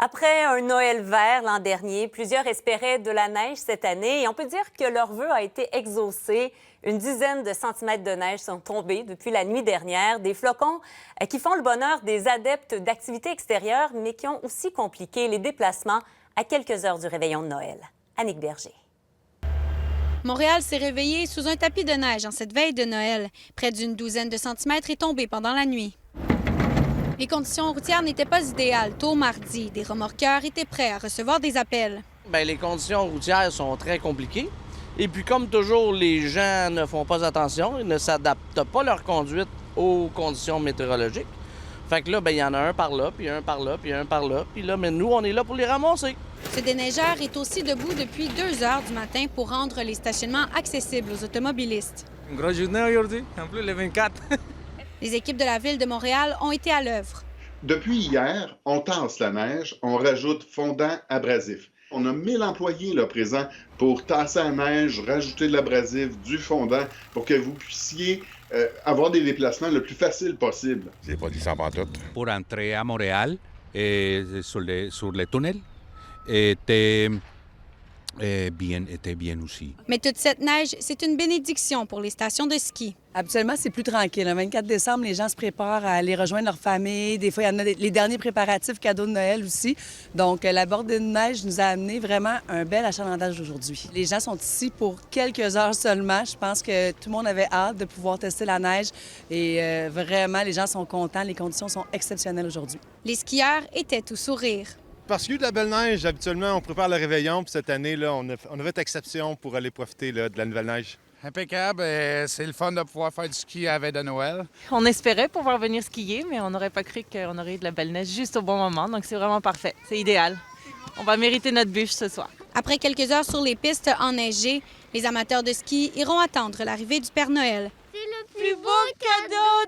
Après un Noël vert l'an dernier, plusieurs espéraient de la neige cette année et on peut dire que leur vœu a été exaucé. Une dizaine de centimètres de neige sont tombés depuis la nuit dernière. Des flocons qui font le bonheur des adeptes d'activités extérieures, mais qui ont aussi compliqué les déplacements à quelques heures du réveillon de Noël. Annick Berger. Montréal s'est réveillé sous un tapis de neige en cette veille de Noël. Près d'une douzaine de centimètres est tombé pendant la nuit. Les conditions routières n'étaient pas idéales. Tôt mardi, des remorqueurs étaient prêts à recevoir des appels. Bien, les conditions routières sont très compliquées. Et puis, comme toujours, les gens ne font pas attention. Ils ne s'adaptent pas leur conduite aux conditions météorologiques. Fait que là, bien, il y en a un par là, puis un par là, puis un par là. Puis là, mais nous, on est là pour les ramasser. Ce déneigeur est aussi debout depuis 2 heures du matin pour rendre les stationnements accessibles aux automobilistes. Une grosse journée aujourd'hui, en plus le 24. Les équipes de la Ville de Montréal ont été à l'œuvre. Depuis hier, on tasse la neige, on rajoute fondant abrasif. On a 1000 employés là, présents pour tasser la neige, rajouter de l'abrasif, du fondant, pour que vous puissiez avoir des déplacements le plus facile possible. C'est pas glissant pantoute. Pour entrer à Montréal, sur les tunnels, était bien aussi. Mais toute cette neige, c'est une bénédiction pour les stations de ski. Habituellement, c'est plus tranquille. Le 24 décembre, les gens se préparent à aller rejoindre leur famille. Des fois, il y en a les derniers préparatifs cadeaux de Noël aussi. Donc, la bordée de neige nous a amené vraiment un bel achalandage aujourd'hui. Les gens sont ici pour quelques heures seulement. Je pense que tout le monde avait hâte de pouvoir tester la neige. Et vraiment, les gens sont contents. Les conditions sont exceptionnelles aujourd'hui. Les skieurs étaient tout sourire. Parce qu'il y a eu de la belle neige, habituellement, on prépare le réveillon. Puis cette année, là, on a fait exception pour aller profiter là, de la nouvelle neige. Impeccable. C'est le fun de pouvoir faire du ski à la veille de Noël. On espérait pouvoir venir skier, mais on n'aurait pas cru qu'on aurait eu de la belle neige juste au bon moment. Donc, c'est vraiment parfait. C'est idéal. On va mériter notre bûche ce soir. Après quelques heures sur les pistes enneigées, les amateurs de ski iront attendre l'arrivée du Père Noël. C'est le plus beau cadeau